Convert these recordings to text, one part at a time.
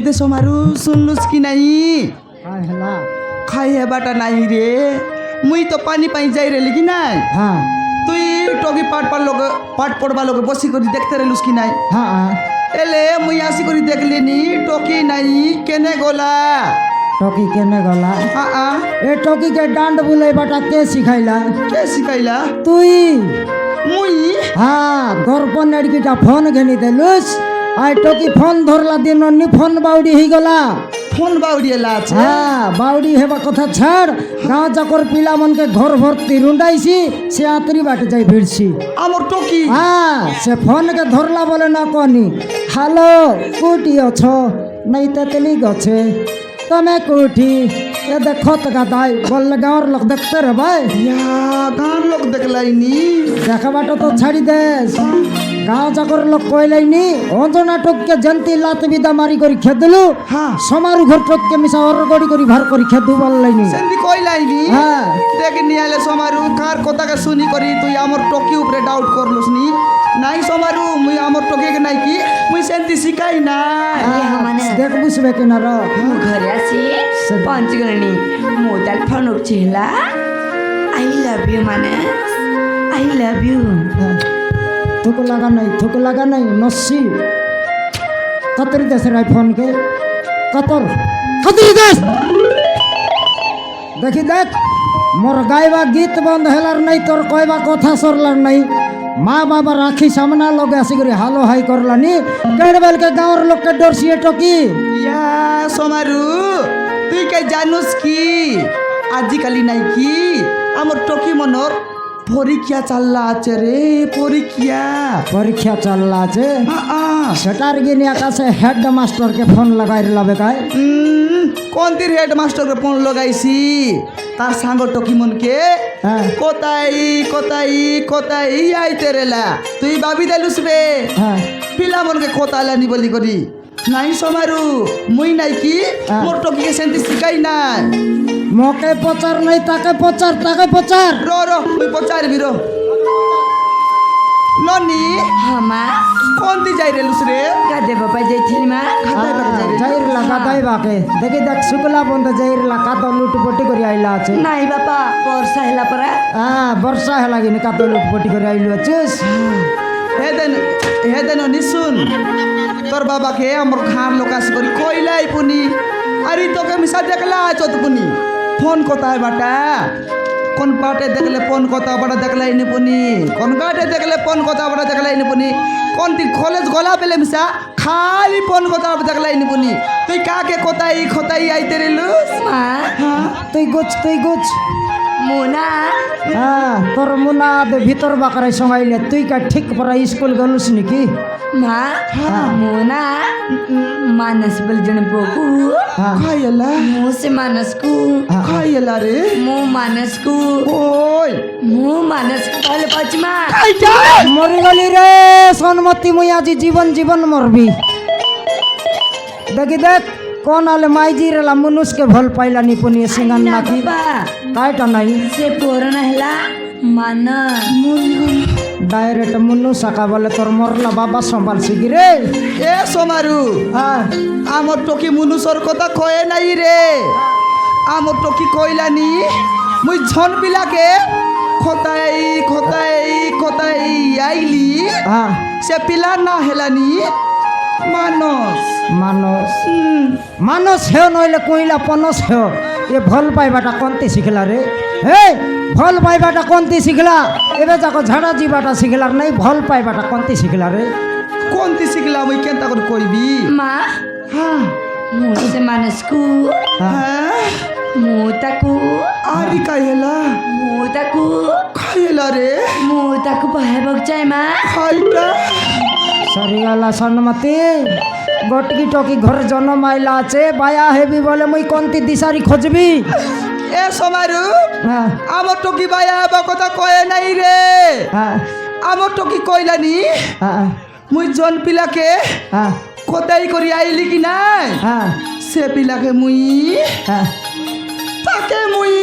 दे सोमारू सुनलुस कि नहीं हाँ हेला खाई है बाटा नहीं रे मुई तो पानी पाई जाई रे लेकिन नहीं हाँ তুই টগি পাট পড়বা লোক বসি করে দেখতে রেলুস কি নাই हाँ हाँ এলে মুই আসি করে দেখলিনি টকি নাই কেনে গলা टोकी केने गला ए टोकी के डांड बुले बाटा के सिखाइला কে শিখাইলা तुई মুই हाँ घर पर नड़कीटा फोन घेनी देलुस आई टोकी फोन धरला दिन नी फोन बाउडी ही गला ফোন বাউড়িয়েলা আছে हाँ बाउडी हेबा कथा छाड़ गाँव जाकर पिला मन के घर भर्ती रुंडाइसी से आतरी बाटे जाई भिड़सी আমার টকি हाँ से फोन के धरला बोले ना कहनी हेलो कोटी अछो नहीं तेतली गछे तमे कोठी ये देखो तो गादाई बोल गाँव लोग देखते रे भाई ইয়া গান লোক দেখলাইনি देखा बाटो तो छाड़ी देस गाँव जाकर लोग कहलाइनी अंजना टोक के जनती लात बिदा मारी करी खेदलु হ্যাঁ समारू घर टोक के मिसा और गड़ी करी भार करी खेदु बोललाइनी সেন্দি কইলাইনি हाँ দেখ নিয়ালে সোমারু কার কথাকে শুনি করি তুই আমার টকি উপরে ডাউট করলুস নি নাই সোমারু মুই আমার টকি কে নাই কি মুই সেন্তি শিখাই নাই देख बुझबे के ना रो घरे आसी पंचगणी मोटाल फोन उठेला आई लव यू माने आई लव यू थुक लगा नहीं नस्सी कतरी देश राय फोन के कतरी देश देखी देख मोर गायबा गीत बंद हेलार नहीं तोर कहबा कथा सरलार नहीं माँ बाबा राखी सामना लोग आसी करी हालो हाई करलानी केड़ बेल के गाँव लोग के डरसिए टोकी ইয়া সোমারু তুই কে জানুস কি আজিকালি নাই কি আমার টকি মনর পরীক্ষা চাল্লা আছে রে परीक्षा चल रहा है सेटार गिनी आकाशे हेड मास्टर के फोन लगाई लावे काय কোন তীর হেড মাস্টার কে ফোন লাগাইছি তার সাঙ্গ টকি মনকে हाँ কোতাই আইতে রেলা তুই ভাবি দেলুস বে हाँ পিলা মনকে কোতালানি বলি করি নাই সোমারু মুই নাই কি মোর টকিকে সেন্তি শিখাই নাই मोके पचार नहीं ताके पचार रो তুই পচারবি রো লনি हमा কোন দি যাই রেলুস রে गादे बाबा जाइथिल मा जाइर लगा दाई बाके देखी देख शुक्ला बंद जाइर लगा तो लुटपटी करी आइला আছে নাই বাবা বর্ষা হেলা পরা वर्षा है लगी का तो लुटपटी करी आइलु আছিস হেদেন নিশুন তোর বাবাকে আমার খান লোকাস করি কইলাই পুনি আরে তোকে মিশা দেখলা আছত পুনি ফোন কোথায় বাটা কোন পাটে দেখলে ফোন কথা বাটা দেখলাই নি পুনি কোন গাটে দেখলে ফোন কথা বাটা দেখলাই নি পুনি কোন তুই কলেজ গলা পেলে মিশা খালি ফোন কথা দেখলাই নি পুনি তুই কাকে কোথায় আইতে রেলুস মা তুই গুছ মোনা তোর মুনা দে ভিতর বাকারাই সঙ্গাইলে তুই কা ঠিক পরা স্কুল গলুস নাকি মা মোনা मानस बल जन बोकू খাইলা मुँह से मानस को খাইলা রে मुँह मानस को ওই मुँह मानस को पहले पचमा मरी गली रे सनमती मुई आज जीवन मरबी देखी देख कौन आले माइजी रेला मनुष्य के भल पाइला निपुणी सिंगन नाकी कायटा नहीं से पुराना हेला माना डायरेक्ट मुन्नू साका बोले तोर मरला बाबा संभाल सिगी रे এ সোমারু আমার টকি মুনুসর কথা কয়ে নাই রে আমার টকি কইলানি মুই ঝন পিলাকে খতাই আইলি हाँ সে পিলা না হেলানি মানস मानस है नइले कोइला पनस है ये भल पाइबाटा कन्ती सिखला रे हे भल पाइबाटा कन्ती सिखला एबे जाको झाड़ा जीबाटा सिखला नहीं भल पाइबाटा कन्ती सिखला रे কোনটি শিখলা মুই কেনতা করে কইবি माँ হ্যাঁ मुँह से मानस को হ্যাঁ मुँह तकू আরি কাইলা मुँह तकू খাইলা রে मुँह तकू बहे बगचाय माँ খাইটা सरियाला सन्मति गोटकी टोकी घर जन्म आइला আছে बाया हेबी बोले मुई कन्ती दिसारी खोजबी এ সোমারু हाँ আমার টকি বায়া হবা কথা কয়ে নাই রে हाँ আমার টকি কইলানি हाँ মুই জন পিলাকে हाँ কোথায় করি আইলি কি নাই हाँ সে পিলাকে মুই हाँ তাকে মুই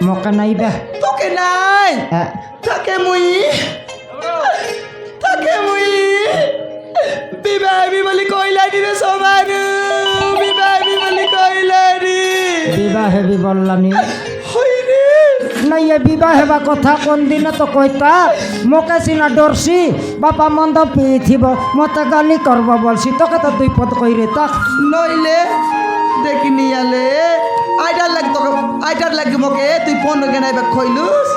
मौका नहीं बे তোকে নাই हाँ তাকে মুই বিবাহ বলি কইলানি রে সবাই হেবি বললানি হই রে নাই এ বিবাহ হেবা কথা কোন দিনে তো কইতা মোকে সিনা ডরছি বাপা মন্দ পেয়েছিব মতে গালি করব বলছি তোকে তো দুই পদ কইরে তাক নইলে দেখিনি আলে আইটার লাগে মোকে তুই ফোন কেনাইবে খইলুস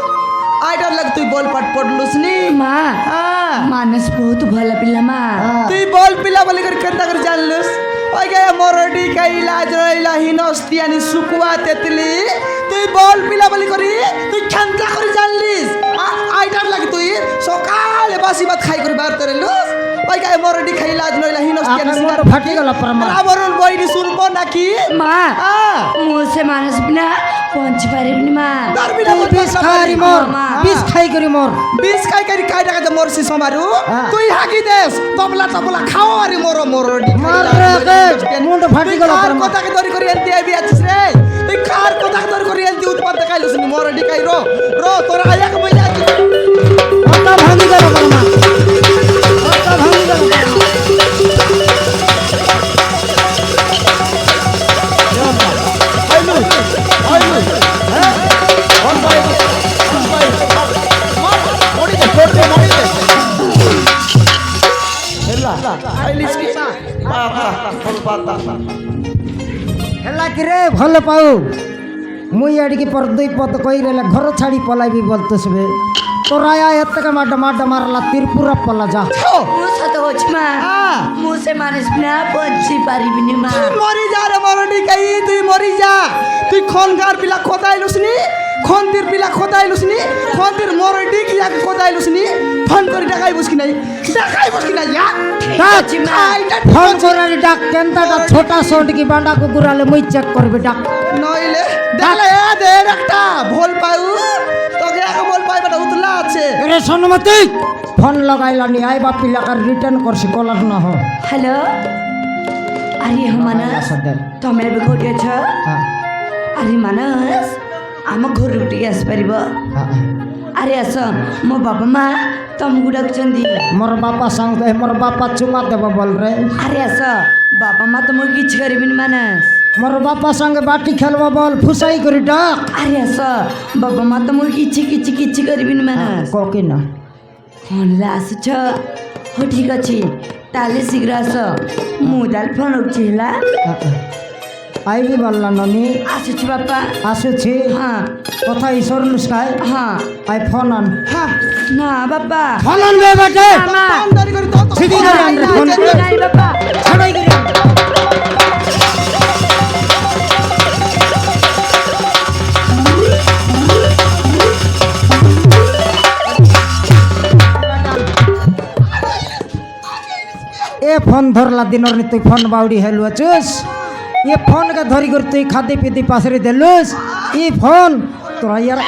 আইটার লাগে তুই বল পাট পড়লুস নি মা হ্যাঁ মানস বহুত ভালো পিলা মা তুই বল পিলা বলি করে কেনতা করে জানলুস ওই গে মরডি কাইলা জরাইলা হিনস্তিয়ানি সুকুয়া তেতলি তুই বল পিলা বলি করি তুই কেনতা করে জানলিস আইটার লাগে তুই সকালে বাসি ভাত খাই করে বার করে লুস ওই গে মরডি খাইলা জরাইলা হিনস্তিয়ানি আপনার মতো ফাটি গেল পরমা রাবরুল বইনি শুনবো নাকি মা হ্যাঁ মুসে মানস বিনা পৌঁছে পারিবনি মা ধরবি না বিষ খাই মর মা। বিষ খাই করি মর বিষ খাই করি কাই টাকা মরছি সমারু হ্যাঁ। তুই হাগি দেস তবলা খাও আরে মরডি মার রে মুন্ড ফাটি গেল কার পরমা কথাকে ধরি করি এনতি আইবি আছিস রে তুই কার কথাকে ধরি করি এনতি উৎপাদ দেখাইলুস নি মরডি কাই রো তোরা আয়াকে বইলা ওটা ভাঙি গেল পরমা ওটা ভাঙি গেল পরমা আইলিস কি হেলা কি রে ভাল পাও মুই আড়িকি পর দুই পদ কইরেলে ঘর ছাড়ি পলাইবি বলতেছবে তোরা এত মাড্ডা মারলা ত্রিপুরা পলা যা মুসে তো হচ্ছে মা হ্যাঁ। মুসে মানস বিনা পৌঁছে পারিবনি মা তুই মরি যা রে মরডি কাই তুই মরি যা তুই খনকার পিলা খোদাইলুস নি খন্দির পিলা খোদাইলুস নি খন্দির মরডি কি এক খোদাইলুস নি ফোন করে দেখাইবুস কি নাই দেখাইবুস কি নাই ইয়া ডাক আইটা ফোন করে ডাক কেনতাটা ছোটা সাউন্ড কি বান্ডা কুকুরালে মুই চেক করবে ডাক নইলে দেখলে এ দে একটা ভোল পাউ তোকে এক ভোল পাই বেটা উতলা আছে রে সনমতি ফোন লাগাইলানি আই বা পিলাকার রিটার্ন করছি কলার না হ হ্যালো আরে মানস সদর তুমি ଏବେ କୋଉଠି ଅଛ হ্যাঁ ଆରେ ମାନସ ଆମ ଘରକୁ ଟିକେ ଆସିପାରିବ হ্যাঁ ଆରେ ଆସ ମୋ ବାପା ମା ତମକୁ ଡାକୁଛନ୍ତି মোর বাপা সঙ্গে মোর বাপা চুমা দেব বল রে ଆରେ ଆସ ବାପା ମା ତମକୁ କିଛି କରିବେନି ମାନସ মোর বাপা সঙ্গে বাটি খেলব বল ফুসাই করে ডাক ଆରେ ଆସ ବାପା ମା ତମକୁ କିଛି କରିବେନି ମାନସ কোকি না ଫୋନ୍ରେ ଆସୁଛ ହଉ ଠିକ୍ ଅଛି ତାହେଲେ ଶୀଘ୍ର ଆସ ମୁଁ ତାହେଲେ ଫୋନ୍ ରଖୁଛି ହେଲା আইবি বললা ননি ଆସୁଛି ବାପା আসুছি ହଁ কথা ঈশ্বর নুসকাই ହଁ আই ফোন আন হ্যাঁ ନା ବାପା ফোন আনবে বেটে ମାମା আমদানি করে তো সিধি করে আন রে ফোন ନାଇଁ ବାପା ছাড়াই করে আন। এ ফোন ধরলা দিনর নি তুই ফোন বাউড়ি হেলু আছুস এ ফোন কে ধরি করে তুই খাদি পিদি পাশরে দেলুস ই ফোন তোরা ইয়ার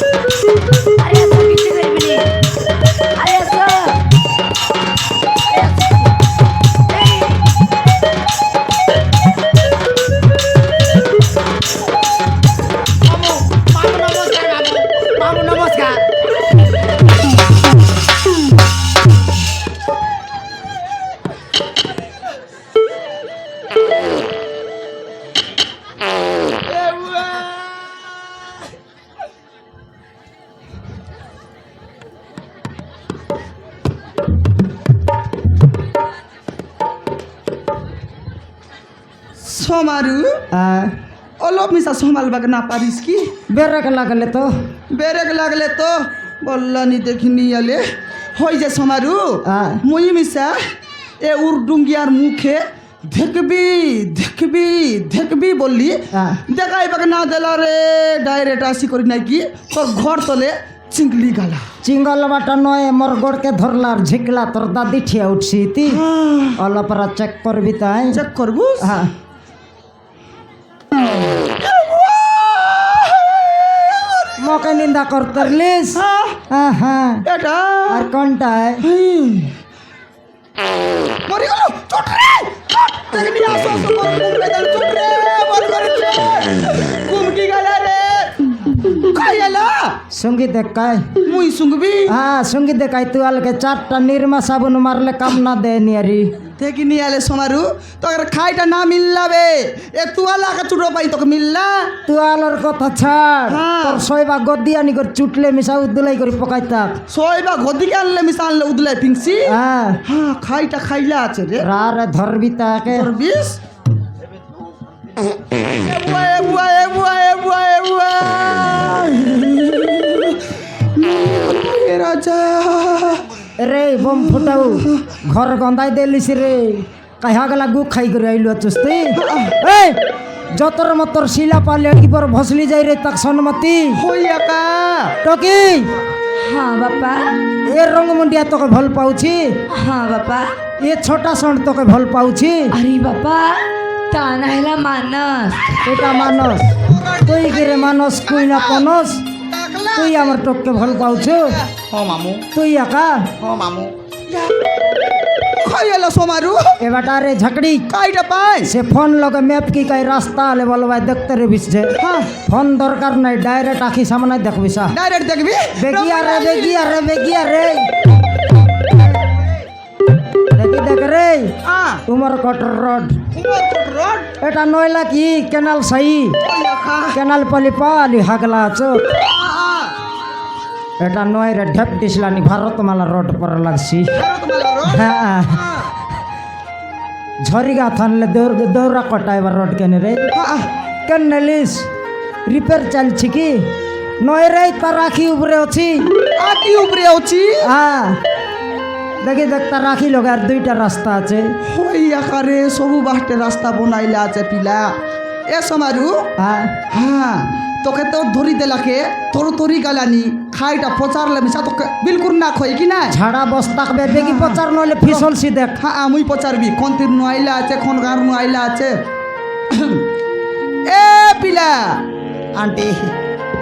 ଆରେ ଆସ କିଛି କରିବିନି ଆରେ ଆସ সমারু অলপ মিশা সমালবাকে না পারিস কি বেরেক লাগলে তো বেরেক লাগলে তো বললানি দেখিনি আলে হই যে সমারু মুই মিশা এ উর্ডুঙ্গিয়ার মুখে দেখবি বললি দেখাইবাকে না দেলা রে ডাইরেক্ট আসি করি নাকি তোর ঘর তলে চিংলি গালা চিঙ্গল বাটা নয় মোর গোড়কে ধরলার ঝিকলা তোর দাদি ঠিয়া উঠছি তি অলপরা চেক করবি তাই চেক করবু হ্যাঁ মকে নিন্দা করতে লিস হ্যাঁ হ্যাঁ এটা আর কোনটায় মরি গেল চট রে চট দেখি আসো আসো বল কুমকে দল চট রে বল করেছে কুমকি গেল রে কাই এলা সঙ্গীত দেখায় মুই সুংবি হ্যাঁ সঙ্গীত দেখায় তুই আলকে 4টা নির্মা সাবুন মারলে কাম না দেয় নিয়ারি দেখি নিয়ে আলে সোমারু তোর খাইটা না মিললাবে এ তুয়ালা কা চুটো পাই তোকে মিললা তুই আলোর কথা ছাড় হ্যাঁ। তোর সইবা গদ্দি আনি করে চুটলে মিশা উদ্দুলাই করে পকাই থাক সইবা গদিকে আনলে মিশা আনলে উদলাই পিংসি হ্যাঁ হ্যাঁ খাইটা খাইলা আছে রে রারে ধরবি তাকে তোর বিষ বুয়া বুয়া বুয়া বুয়া বুয়া এ রাজা রে বম ফুটাও ঘর গন্ধাই দেলিস রে কাহা গলা গু খাই করে আইলু আছিস তুই এই যতর মতর শিলা পালে এবার ভসলি যাই রে তাক সন্মতি হইয়া কা টকি হ্যাঁ বাপা এ রঙ্গমুন্ডিয়া তোকে ভাল পাউছি হ্যাঁ বাপা এ ছোটা সন্ড তোকে ভাল পাউছি আরে বাপা তা না হেলা মানস এটা মানস তুই কিরে মানস তুই না পনস তুই আমার টককে ভাল পাউছো হ মামু তুই একা হ মামু খাইলা সোমারু এবাটা রে ঝাকড়ি কাইটা পাই সে ফোন লগে ম্যাপ কি কাই রাস্তা আলে বলবাই দেখতে রে বিসছে হ্যাঁ ফোন দরকার নাই ডাইরেক্ট আখি সামনে দেখবি সা ডাইরেক্ট দেখবি বেগিয়া রে বেগিয়া রে বেগিয়া রে দেখি দেখ রে হ্যাঁ তোমার কটর রড রড এটা নইলা কি কেনাল সাই হইয়া কা কেনাল পালি পালি হাগলা আছো এটা নয় রে ঢেপ দিসলানি ভারতমালা রড পর লাগছি হ্যাঁ ঝরিগা থানলে দৌড়া কটা এবার রড কেনে রে কেন নেলিস রিপেয়ার চালছি কি নয় রে তার রাখি উপরে অছি আটি উপরে আছি হ্যাঁ দেখি দেখ তার রাখি লগে আর 2টা রাস্তা আছে হইয়া কারে সবু বাহতে রাস্তা বনাইলা আছে পিলা এ সোমারু হ্যাঁ হ্যাঁ তোকে তো ধরি দেলাকে তোর তরি গালানি খাইটা পচারলে মিশা তোকে বিলকুল না খই কি না ঝাড়া বস্তাক বেগি পচার নইলে ফিসলছি দেখ হ্যাঁ আমি পচারবি কোন তীর নুয়াইলা আছে কোন গার নুয়াইলা আছে এ পিলা आंटी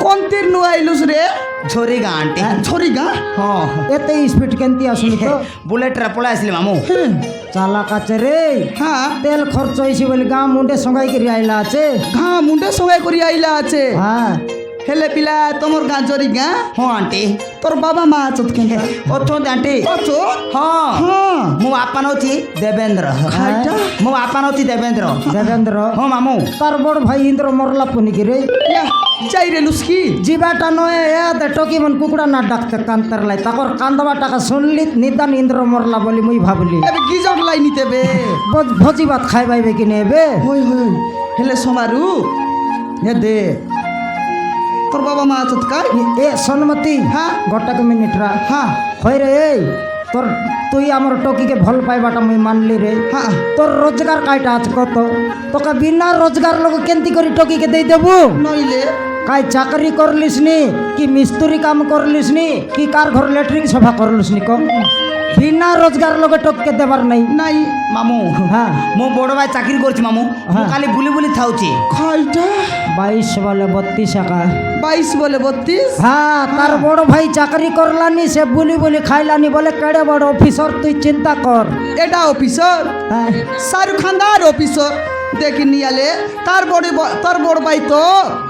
কোন তীর নুয়াইলুস রে झोरीगा आंटी ছড়ি গা हाँ এতে স্পিড কেনতি আসুনি তো बुलेट रे पळा आसले मामू চালা কাছে রে হ্যাঁ তেল খরচ হয়েছে বলে গাঁ মুন্ডে সঙ্গাই করে আইলা আছে ঘা মুন্ডে সবাই করি আইলা আছে হ্যাঁ হেলে পিলা তোমার গা জরি গা हाँ आंटी তোর বাবা মা আছত কেন ओथो आंटी আছো हाँ হ্যাঁ मो आपा नौथी देवेंद्र खाइटा? मो आपा नौथी देवेंद्र দেবেন্দ্র हाँ मामू তার বড় ভাই ইন্দ্র মরলা পুনিকি রে ইয়া যাই রে লুস্কি জিবাটা নয় দে টকি মন কুকুড়া না ডাকতে কান্তর লাই তাকর কান্দবা টাকা শুনলি নিদান ইন্দ্র মরলা বলি মুই ভাবলি এবে গিজর লাই নিতে বে ভোজি ভাত খাই পাইবে কি নেবে হই হই হেলে সমারু হে দে তোর বাবা মা আছত কাই এ সন্মতি হ্যাঁ গোটাকে মিনিট রা হ্যাঁ হয় রে এই তোর তুই আমার টকিকে ভাল পাইবাটা মুই মানলি রে হ্যাঁ তোর রোজগার কাইটা আছে কত তোকে বিনা রোজগার লোক কেন্তি করে টকিকে দেই দেবু নইলে কাই চাকরি করলিস নি কি মিস্ত্রি কাম করলিস নি কি কার ঘর ল্যাট্রিন সফা করলিস নি কম বিনা রোজগার লোকে টককে দেবার নাই নাই मामू হ্যাঁ मो बड़ भाई चाकरी करछि मामू मो हाँ। खाली बुली बुली थाउछि খাইটা 22 বলে 32 টাকা 22 বলে 32 হ্যাঁ তার বড় ভাই চাকরি করলানি সে বুলি বুলি খাইলানি বলে কেড়ে বড় অফিসর তুই চিন্তা কর এটা অফিসর হ্যাঁ শাহরুখ খানদার অফিসর দেখি নিয়ালে তার বড় ভাই তো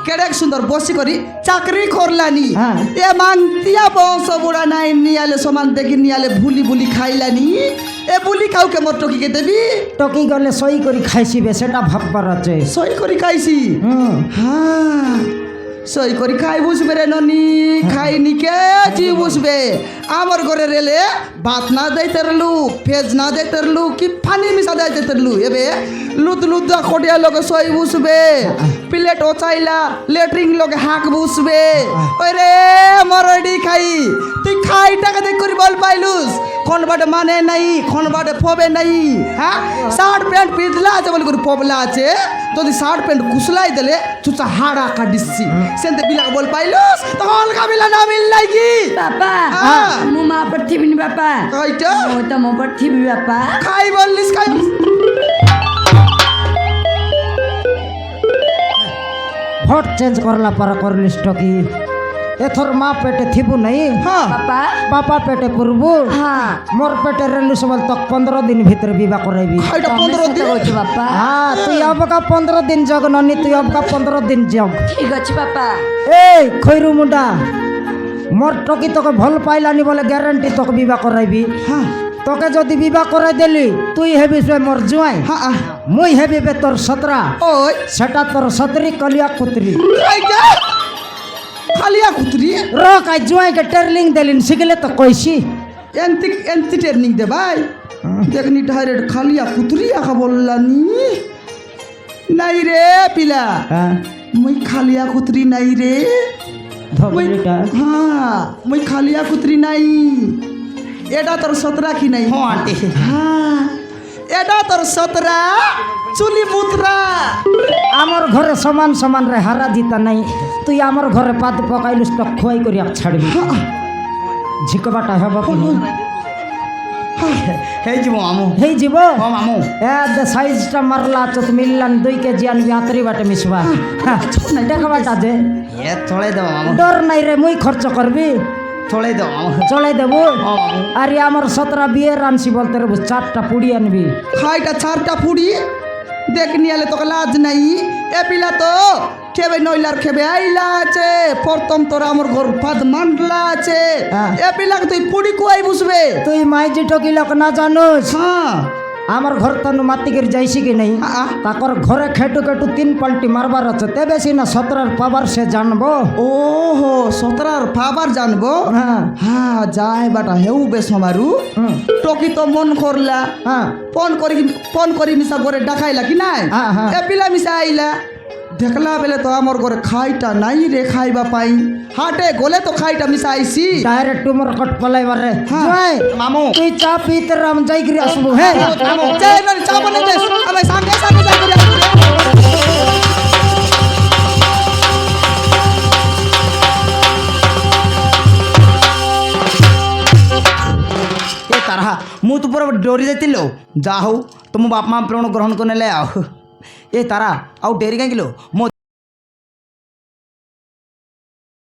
কেড়ে সুন্দর বসি করি চাকরি করলানি হ্যাঁ। এ মাংতিয়া বংশ বুড়া নাই নিয়ালে সমান দেখি নিয়ালে ভুলি ভুলি খাইলানি এ বুলি কাউকে মোর টকিকে দেবি টকি গলে সই করি খাইছিবে সেটা ভাববার আছে সই করি খাইছি হ্যাঁ সই করি খাই বুঝবে রে ননি খাইনি কে জি বুঝবে আমার ঘরে রেলে ভাত না দেইতে রলু পেঁয়াজ না দেইতে রলু কি পানি মিশা দেইতে রলু এবে লুদ লুদ খটিয়া লোকে সই বুঝবে প্লেট ওচাইলা লেট্রিং লোকে হাঁক বুঝবে ওই রে মরডি খাই তুই খাই টাকা দেখ করি বল পাইলুস কোন বাটে মানে নাই কোন বাটে ফবে নাই হ্যাঁ শার্ট প্যান্ট পিঁধলা আছে বলে করে পবলা আছে যদি শার্ট প্যান্ট কুসলাই দিলে চুচা হাড়া কাটিসি সেনতে বিলা বল পাইলুস তখন কাবিলা না মিল নাই কি বাপা হ্যাঁ। মু মা পর থিবিনি বাপা কইটা মু তো মো পর থিবি বাপা খাই বললিস খাই ভোট চেঞ্জ করলা পর করলিস টকি এথর মা পেটে থিবু নাই হ্যাঁ বাবা বাপা পেটে পড়বু হ্যাঁ মোর পেটে রেলু সবল তক 15 দিন ভিতরে বিবাহ করাইবি খাইটা 15 দিন কইছো বাবা হ্যাঁ তুই অবকা 15 দিন জগ ননি তুই অবকা 15 দিন জগ ঠিক আছে বাবা এই খৈরু মুন্ডা মোর টকি তোকে ভাল পাইলানি বলে গ্যারান্টি তোকে বিবাহ করাইবি হ্যাঁ তোকে যদি বিবাহ করাই দেলি তুই হেবি সে মোর জুয়াই হ্যাঁ মুই হেবি বে তোর 17 ওই সেটা তোর 17 কলিয়া কুতরি খাইটা খালিয়া কুতরি র কাই জুয়াইকে টেরলিং দেলিন শিখলে তো কইছি এন্তি ট্রেনিং দে ভাই দেখনি ডাইরেক্ট খালিয়া কুতরি আকা বললানি নাই রে পিলা হ্যাঁ মুই খালিয়া কুতরি নাই রে ধবলিটা হ্যাঁ মুই খালিয়া কুতরি নাই এটা তোর 17 কি নাই হ্যাঁ আন্টি হ্যাঁ এটা তোর 17 চুলি মুতরা আমার ঘরে সমান সমান রে হারা জিতা নাই তুই আমার ঘরে পাদ পকাইলুস তো খোয়াই করি ছাড়বি ঝিকবাটা হব কি হেই যাব মামু হেই জীব হ্যাঁ মামু এ সাইজটা মারলা চত মিললান 2 কেজি আনবি আতরি বাটে মিশবা দেখবাটা দে এ থলে দাও মামু ডর নাই রে মুই খরচ করবি থলে দাও মামু চলাই দেবো হ্যাঁ মামু আরে আমার 17 বিয়ে রানছি বলতে রে 4টা পুড়ি আনবি খাইটা 4টা ফুড়ি দেখনি আলে তোকে লাজ নাই এ পিলা তো খেবে নইলার খেবে আইলা আছে প্রথম তোরা আমার ঘর পাদ মানলা আছে হ্যাঁ। এ পিলাকে তুই পুড়ি কুয়াই বুঝবে তুই মাইজি টকিলক না জানোস হ্যাঁ আমার ঘর তনু মাতিকের যাইছি কি নাই হ্যাঁ। তাকর ঘরে খেটু খেটু 3 পাল্টি মারবার আছে তে বেশি না 17 পাবার সে জানবো ওহো 17 পাবার জানবো হ্যাঁ হ্যাঁ যাই বাটা হেউ বেশ মারু হুম, টকি তো মন করলা হ্যাঁ ফোন করি মিশা ঘরে ডাকাইলা কি নাই হ্যাঁ, হ্যাঁ। এ পিলা মিশা আইলা দেখলা বেলে তো আমার ঘরে খাইটা নাই রে খাইবা পাই হাটে গলে তো খাইটা মিশা আইছি ডাইরেক্ট টুমর কট পলাইবারে হ্যাঁ। জয় মামু তুই চা পিতে রাম যাই গিরি আসবো হ্যাঁ যাই না চা বানাই দে আমি সঙ্গে সঙ্গে যাই করে আসবো রে। ଏ ତାରା ମୁଁ ତୁ ପୁରା ଡରି ଯାଇଥିଲି ଲୋ ଯାହା ହଉ ତୁମ ବାପା ମା ପ୍ରଣ ଗ୍ରହଣ କରିନେଲେ ଆଉ ଏ ତାରା ଆଉ ଡେରି କାହିଁକି ଲୋ ମୋ